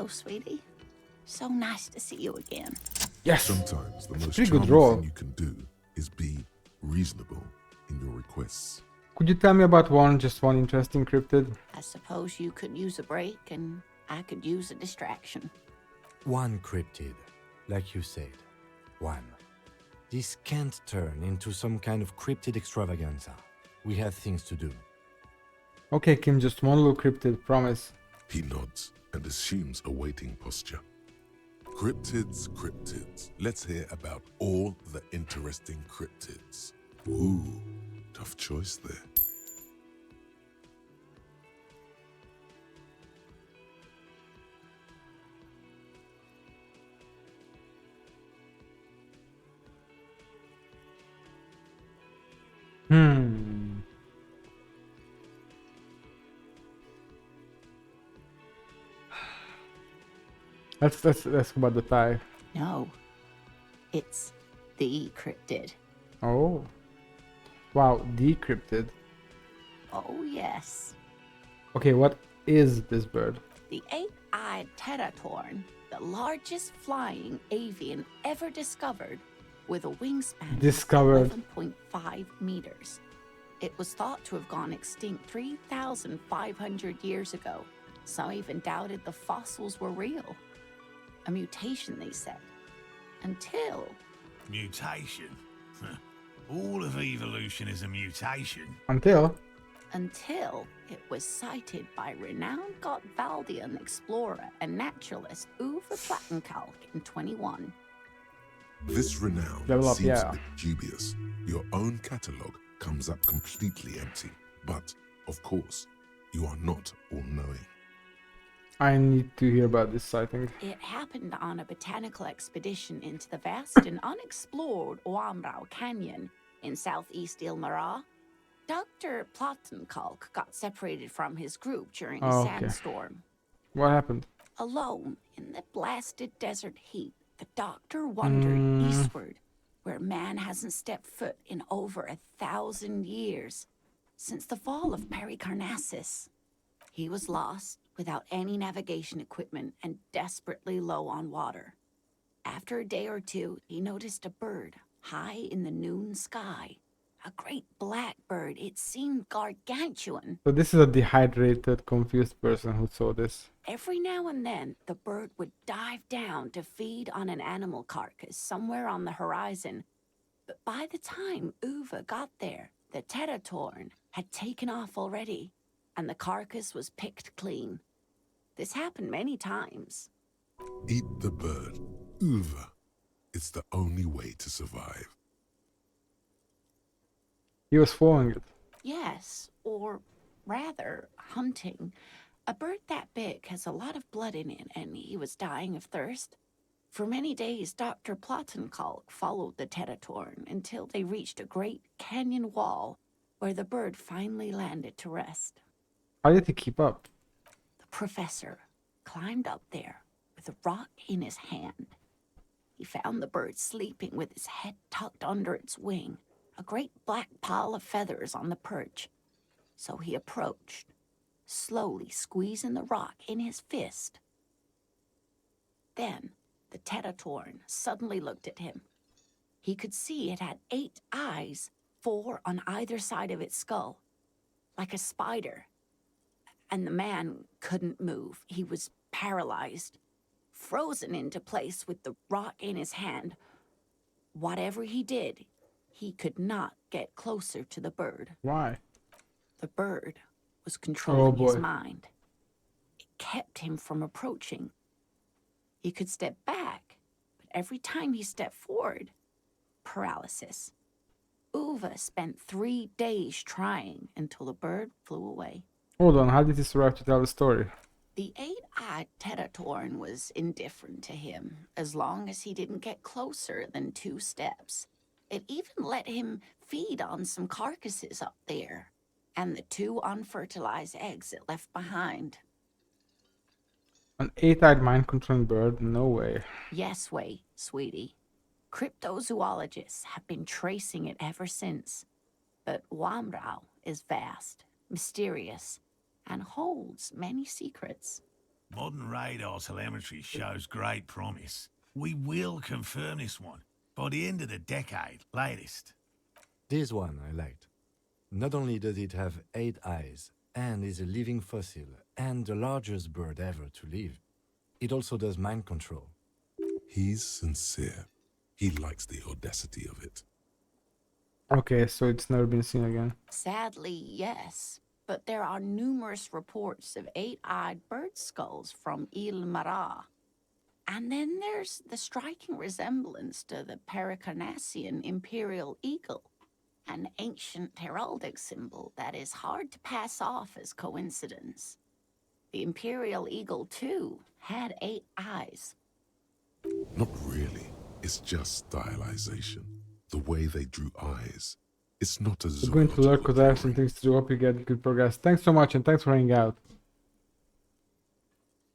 Hello, sweetie. So nice to see you again. Yes. Sometimes the most Pretty good charming role. thing you can do is be reasonable in your requests. Could you tell me about just one interesting cryptid? I suppose you could use a break and I could use a distraction. One cryptid, like you said. One. This can't turn into some kind of cryptid extravaganza. We have things to do. Okay, Kim, just one little cryptid, promise. He nods and assumes a waiting posture. Cryptids, cryptids. Let's hear about all the interesting cryptids. Ooh, tough choice there. Let's ask about the tie. No, it's the cryptid. Oh. Wow, decrypted. Oh, yes. Okay, what is this bird? The eight-eyed teratorn, the largest flying avian ever discovered, with a wingspan Discovered. of 11.5 meters. It was thought to have gone extinct 3,500 years ago. Some even doubted the fossils were real. A mutation, they said. Until... Mutation? All of evolution is a mutation. Until it was cited by renowned Gottwaldian explorer and naturalist Uwe Plattenkalk in 21. This renown Level up, seems yeah. a bit dubious. Your own catalogue comes up completely empty. But, of course, you are not all-knowing. I need to hear about this sighting. It happened on a botanical expedition into the vast and unexplored Oamrau Canyon in southeast Ilmara. Dr. Plattenkalk got separated from his group during a Oh, okay. sandstorm. What happened? Alone in the blasted desert heat, the doctor wandered eastward, where man hasn't stepped foot in over 1,000 years, since the fall of Pericarnassus. He was lost, without any navigation equipment and desperately low on water. After a day or two, he noticed a bird high in the noon sky. A great black bird. It seemed gargantuan. So this is a dehydrated, confused person who saw this. Every now and then, the bird would dive down to feed on an animal carcass somewhere on the horizon. But by the time Uwe got there, the teratorn had taken off already, and the carcass was picked clean. This happened many times. Eat the bird. Uwe. It's the only way to survive. He was following it. Yes, or rather, hunting. A bird that big has a lot of blood in it, and he was dying of thirst. For many days, Dr. Plattenkalk followed the teratorn until they reached a great canyon wall where the bird finally landed to rest. How did he keep up? The professor climbed up there with a rock in his hand. He found the bird sleeping with his head tucked under its wing, a great black pile of feathers on the perch. So he approached, slowly squeezing the rock in his fist. Then the teratorn suddenly looked at him. He could see it had 8 eyes, 4 on either side of its skull, like a spider. And the man couldn't move. He was paralyzed, frozen into place with the rock in his hand. Whatever he did, he could not get closer to the bird. Why? The bird was controlling his boy. mind. It kept him from approaching. He could step back, but every time he stepped forward, paralysis. Uwe spent 3 days trying until the bird flew away. Hold on, how did he survive to tell the story? The 8-eyed teratorn was indifferent to him, as long as he didn't get closer than 2 steps. It even let him feed on some carcasses up there, and the 2 unfertilized eggs it left behind. An 8-eyed mind-controlling bird? No way. Yes, way, sweetie. Cryptozoologists have been tracing it ever since. But Wamrau is vast, mysterious, and holds many secrets. Modern radar telemetry shows great promise. We will confirm this one by the end of the decade, latest. This one I liked. Not only does it have 8 eyes and is a living fossil and the largest bird ever to live, it also does mind control. He's sincere. He likes the audacity of it. Okay, so it's never been seen again. Sadly, yes. But there are numerous reports of 8-eyed bird skulls from Il Mara. And then there's the striking resemblance to the Pericarnassian imperial eagle, an ancient heraldic symbol that is hard to pass off as coincidence. The imperial eagle, too, had 8 eyes. Not really. It's just stylization. The way they drew eyes. It's not a I'm going to lurk because I have some things to do. Hope you get good progress. Thanks so much and thanks for hanging out.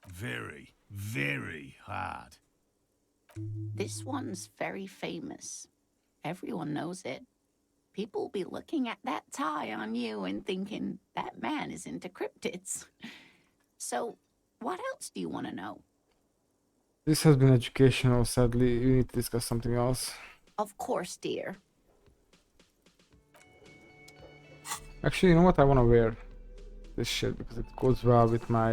Very, very hard. This one's very famous. Everyone knows it. People will be looking at that tie on you and thinking, that man is into cryptids. So, what else do you want to know? This has been educational, sadly. We need to discuss something else. Of course, dear. Actually, you know what? I want to wear this shit because it goes well with my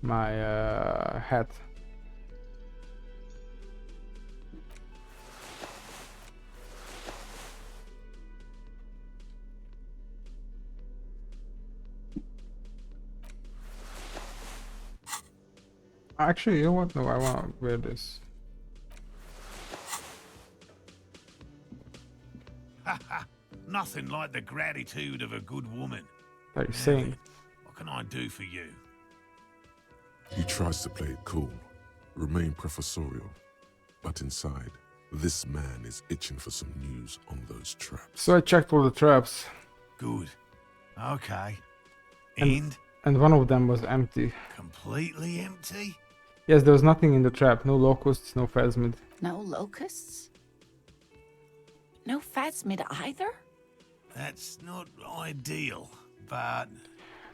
hat. Actually, you know what? No, I want to wear this. Nothing like the gratitude of a good woman. Like Now saying. then, what can I do for you? He tries to play it cool, remain professorial. But inside, this man is itching for some news on those traps. So I checked all the traps, Good. Okay. And- And and one of them was empty. completely empty? Yes, there was nothing in the trap. No locusts, no phasmid. No locusts? No phasmid either? That's not ideal, but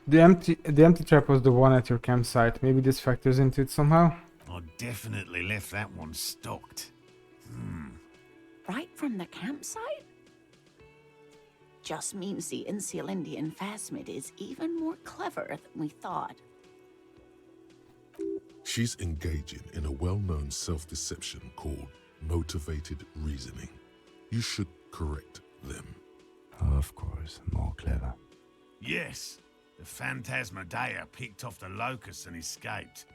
The empty trap was the one at your campsite. Maybe this factors into it somehow. I definitely left that one stocked. Right from the campsite? Just means the Insulindian phasmid is even more clever than we thought. She's engaging in a well-known self-deception called motivated reasoning. You should correct them. Of course, more clever. Yes, the Phantasmadeia picked off the locust and escaped.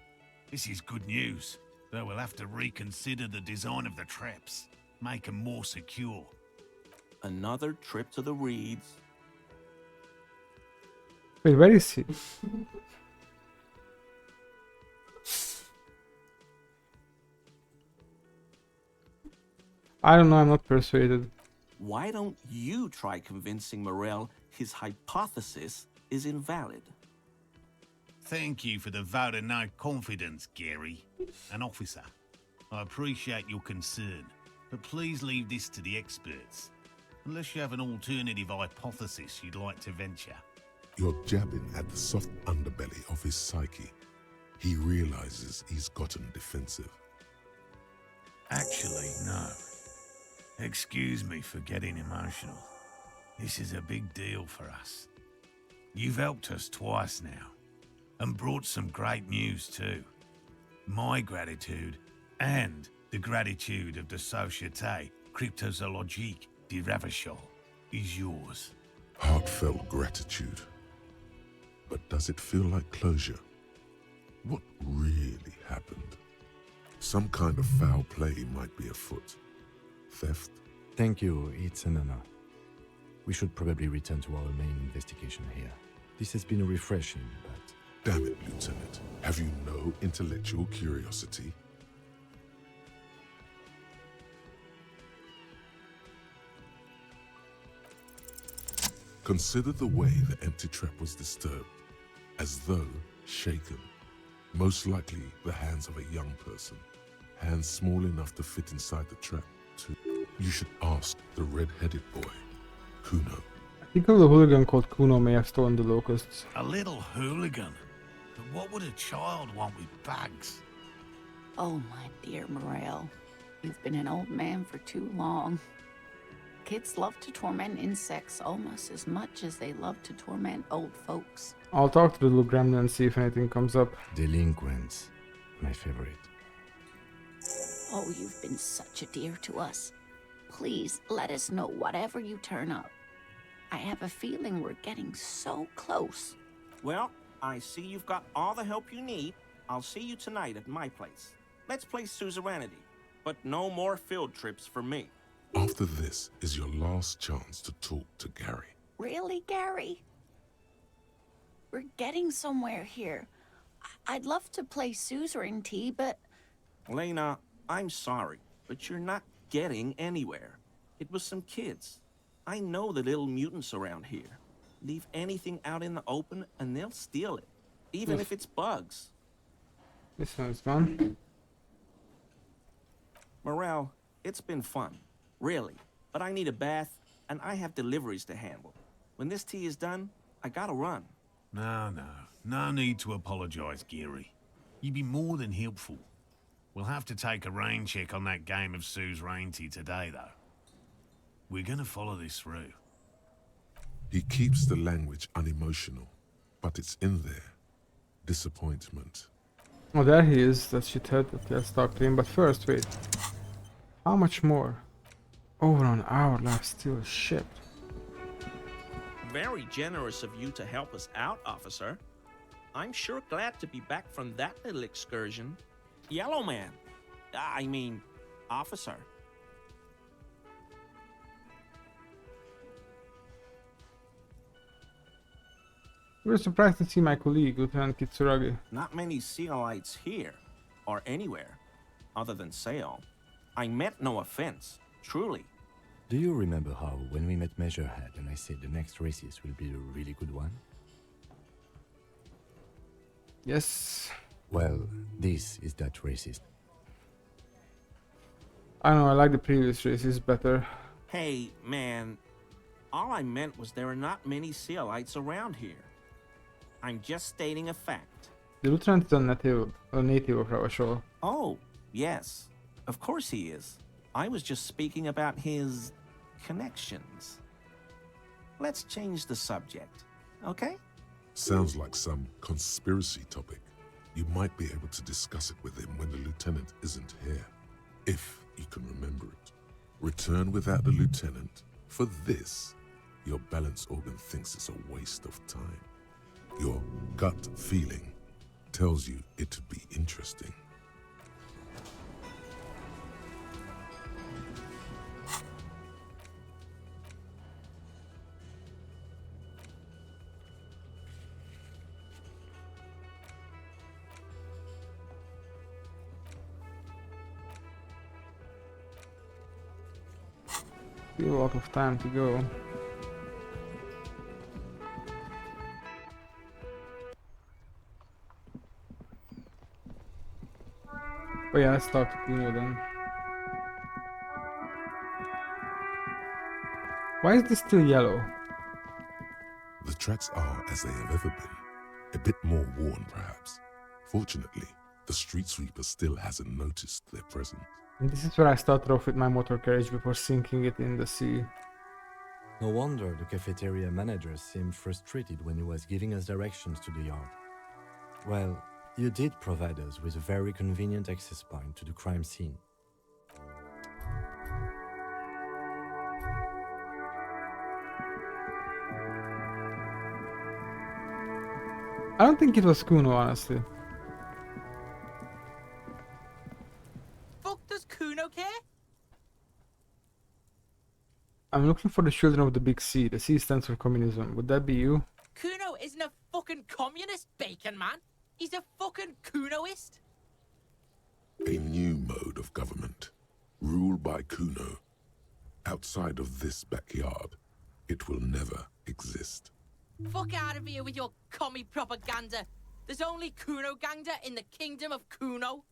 This is good news, though we'll have to reconsider the design of the traps, make them more secure. Another trip to the reeds. Wait, where is he? I don't know, I'm not persuaded. Why don't you try convincing Morel his hypothesis is invalid? Thank you for the vote of no confidence, Gary. An officer. I appreciate your concern, but please leave this to the experts. Unless you have an alternative hypothesis you'd like to venture. You're jabbing at the soft underbelly of his psyche. He realizes he's gotten defensive. Actually, no. Excuse me for getting emotional. This is a big deal for us. You've helped us twice now, and brought some great news too. My gratitude, and the gratitude of the Société Cryptozoologique de Ravachol, is yours. Heartfelt gratitude. But does it feel like closure? What really happened? Some kind of foul play might be afoot. Theft? Thank you, it's an honor. We should probably return to our main investigation here. This has been refreshing, but... Damn it, Lieutenant. Have you no intellectual curiosity? Consider the way the empty trap was disturbed, as though shaken. Most likely the hands of a young person. Hands small enough to fit inside the trap, too. You should ask the red-headed boy, Kuno. I think of the hooligan called Kuno may have stolen the locusts. A little hooligan. But what would a child want with bugs? Oh, my dear Morel, you've been an old man for too long. Kids love to torment insects almost as much as they love to torment old folks. I'll talk to the little gremlin and see if anything comes up. Delinquents, my favorite. Oh, you've been such a dear to us. Please let us know whatever you turn up. I have a feeling we're getting so close. Well, I see you've got all the help you need. I'll see you tonight at my place. Let's play suzerainty, but no more field trips for me. After this is your last chance to talk to Gary. Really, Gary? We're getting somewhere here. I'd love to play suzerainty, but... Lena, I'm sorry, but you're not getting anywhere. It was some kids. I know the little mutants around here. Leave anything out in the open and they'll steal it, even if it's bugs. This one's gone. Morel, it's been fun, really, but I need a bath and I have deliveries to handle. When this tea is done, I gotta run. No need to apologize, Geary. You'd be more than helpful. We'll have to take a rain check on that game of suzerainty today, though. We're gonna follow this through. He keeps the language unemotional, but it's in there. Disappointment. Oh, there he is. That shithead. Okay, let's talk to him. But first, wait. How much more? Over an hour left still. Shit. Very generous of you to help us out, officer. I'm sure glad to be back from that little excursion. Yellow man. I mean, officer. We're surprised to see my colleague, Lieutenant Kitsuragi. Not many Sealites here, or anywhere, other than Sail. I meant no offense, truly. Do you remember how, when we met Measurehead and I said the next races will be a really good one? Yes. Well, this is that racist. I know, I like the previous races better. Hey, man, all I meant was there are not many Sealites around here. I'm just stating a fact. The lieutenant is a native of our show. Oh, yes. Of course he is. I was just speaking about his connections. Let's change the subject, okay? Sounds like some conspiracy topic. You might be able to discuss it with him when the lieutenant isn't here. If you can remember it. Return without the lieutenant. For this, your balance organ thinks it's a waste of time. Your gut feeling tells you it'd be interesting. Still a lot of time to go. Oh yeah, let's talk to Kuno then. Why is this still yellow? The tracks are as they have ever been. A bit more worn, perhaps. Fortunately, the street sweeper still hasn't noticed their presence. And this is where I started off with my motor carriage before sinking it in the sea. No wonder the cafeteria manager seemed frustrated when he was giving us directions to the yard. Well, you did provide us with a very convenient access point to the crime scene. I don't think it was Kuno, honestly. Fuck does Kuno care? I'm looking for the children of the big C. The C stands for communism. Would that be you? Kuno isn't a fucking communist, Bacon Man. He's a fucking Kunoist. A new mode of government, ruled by Kuno. Outside of this backyard, it will never exist. Fuck out of here with your commie propaganda. There's only Kuno Gangda in the kingdom of Kuno.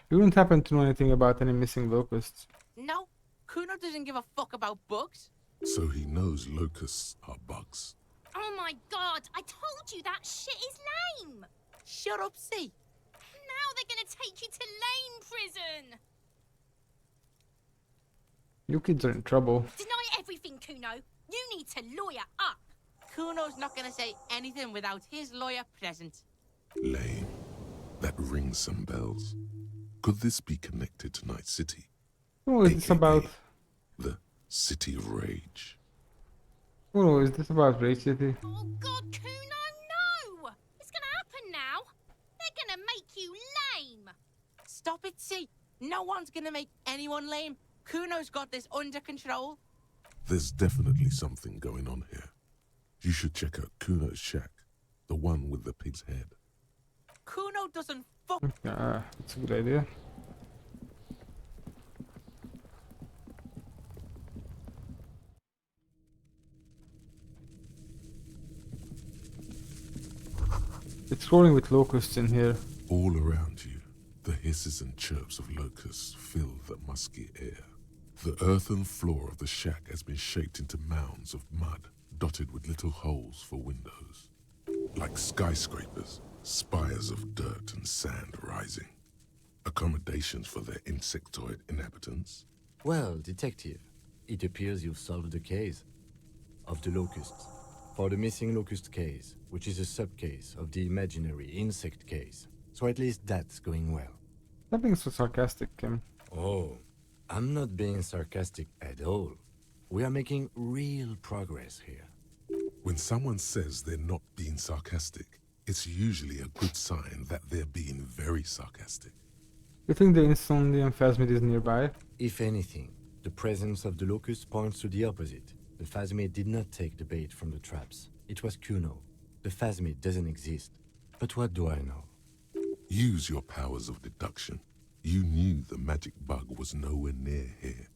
You wouldn't happen to know anything about any missing locusts. No, Kuno doesn't give a fuck about bugs. So he knows locusts are bugs. Oh my god, I told you that shit is lame! Shut up, see. Now they're gonna take you to lame prison! You kids are in trouble. Deny everything, Kuno. You need to lawyer up. Kuno's not gonna say anything without his lawyer present. Lame. That rings some bells. Could this be connected to Night City? Oh, is this AKA about... the City of Rage? Oh, is this about Rage City? Oh god, Kuno, no! It's gonna happen now. They're gonna make you lame. Stop it, see. No one's gonna make anyone lame. Kuno's got this under control. There's definitely something going on here. You should check out Kuno's shack, the one with the pig's head. Kuno doesn't fuck. Yeah, that's a good idea. It's rolling with locusts in here. All around you, the hisses and chirps of locusts fill the musky air. The earthen floor of the shack has been shaped into mounds of mud, dotted with little holes for windows. Like skyscrapers, spires of dirt and sand rising. Accommodations for their insectoid inhabitants. Well, detective, it appears you've solved the case of the locusts. For the missing locust case, which is a sub-case of the imaginary insect case. So at least that's going well. Stop being so sarcastic, Kim. Oh, I'm not being sarcastic at all. We are making real progress here. When someone says they're not being sarcastic, it's usually a good sign that they're being very sarcastic. You think the Insomnium Phasmid is nearby? If anything, the presence of the locust points to the opposite. The Phasmid did not take the bait from the traps. It was Kuno. The Phasmid doesn't exist. But what do I know? Use your powers of deduction. You knew the magic bug was nowhere near here.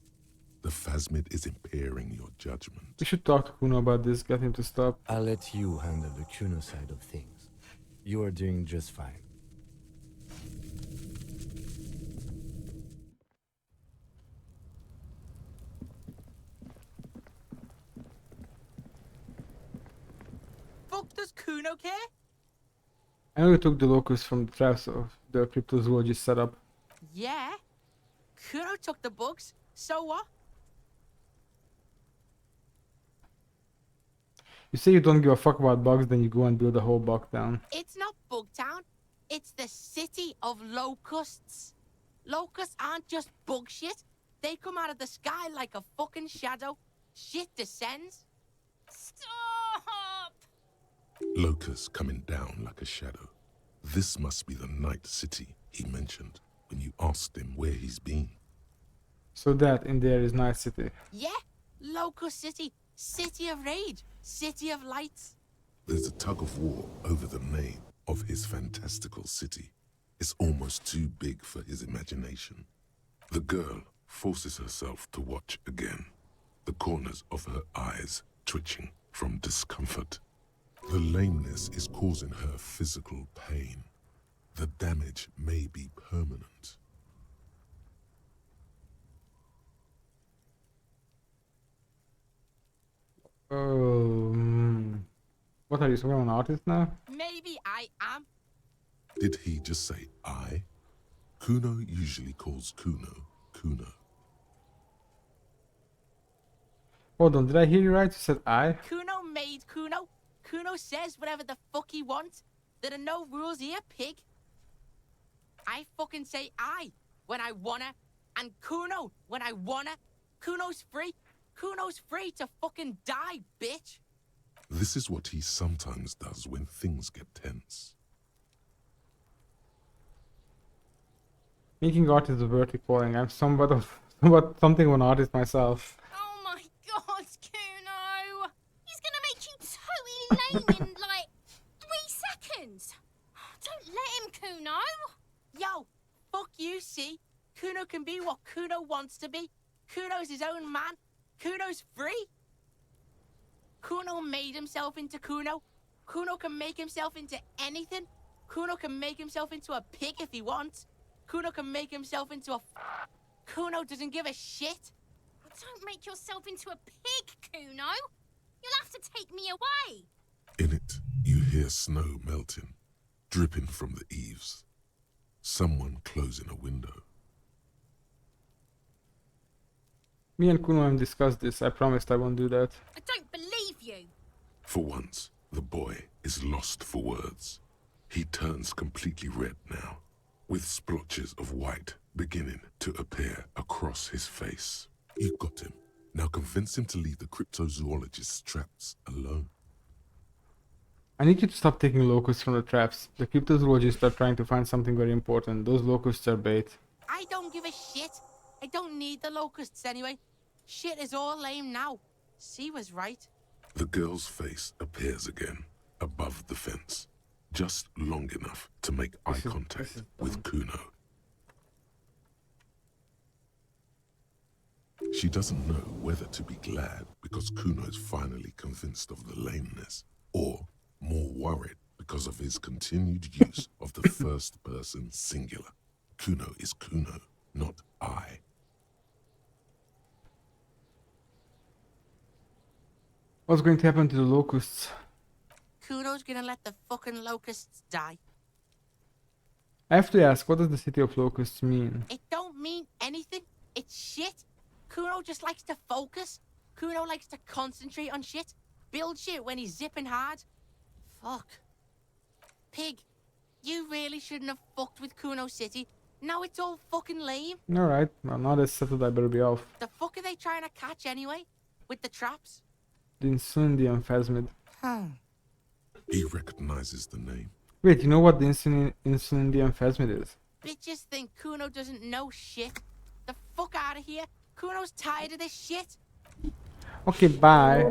The Phasmid is impairing your judgment. We should talk to Kuno about this, get him to stop. I'll let you handle the Kuno side of things. You are doing just fine. Fuck does Kuno care? I know you took the locust from the traps of the cryptozoology setup. Yeah. Kuno took the bugs. So what? You say you don't give a fuck about bugs, then you go and build a whole bug town. It's not Bugtown. It's the city of locusts. Locusts aren't just bug shit. They come out of the sky like a fucking shadow. Shit descends. Stop! Locusts coming down like a shadow. This must be the Night City he mentioned when you asked him where he's been. So that in there is Night City. Yeah, Locust City. City of Rage. City of Lights. There's a tug of war over the name of his fantastical city. It's almost too big for his imagination. The girl forces herself to watch again, the corners of her eyes twitching from discomfort. The lameness is causing her physical pain. The damage may be permanent. Oh, what are you, some kind of an artist now? Maybe I am. Did he just say I? Kuno usually calls Kuno, Kuno. Hold on, did I hear you right? You said I? Kuno made Kuno. Kuno says whatever the fuck he wants. There are no rules here, pig. I fucking say I when I wanna, and Kuno when I wanna. Kuno's free. Kuno's free to fucking die, bitch. This is what he sometimes does when things get tense. Making art is a vertical calling. I'm somewhat something of an artist myself. Oh my god, Kuno! He's gonna make you totally lame in like 3 seconds. Don't let him, Kuno. Yo, fuck you, see? Kuno can be what Kuno wants to be. Kuno's his own man. Kuno's free. Kuno made himself into Kuno. Kuno can make himself into anything. Kuno can make himself into a pig if he wants. Kuno can make himself into a... Kuno doesn't give a shit. Don't make yourself into a pig, Kuno. You'll have to take me away. In it, you hear snow melting, dripping from the eaves. Someone closing a window. Me and Kuno have discussed this. I promised I won't do that. I don't believe you. For once, the boy is lost for words. He turns completely red now, with splotches of white beginning to appear across his face. You got him. Now convince him to leave the cryptozoologist's traps alone. I need you to stop taking locusts from the traps. The cryptozoologists are trying to find something very important. Those locusts are bait. I don't give a shit. I don't need the locusts anyway. Shit is all lame now. C was right. The girl's face appears again, above the fence, just long enough to make eye contact with Kuno. She doesn't know whether to be glad because Kuno is finally convinced of the lameness, or more worried because of his continued use of the first person singular. Kuno is Kuno, not I. What's going to happen to the locusts? Kuno's gonna let the fucking locusts die. I have to ask, what does the city of locusts mean? It don't mean anything. It's shit. Kuno just likes to focus. Kuno likes to concentrate on shit. Build shit when he's zipping hard. Fuck. Pig, you really shouldn't have fucked with Kuno City. Now it's all fucking lame. Alright, well, now that's settled, I better be off. The fuck are they trying to catch anyway? With the traps? The Incendium Phasmid. He recognizes the name. Wait, you know what the Incendium Phasmid is? Bitches think Kuno doesn't know shit. The fuck out of here. Kuno's tired of this shit. Okay, bye.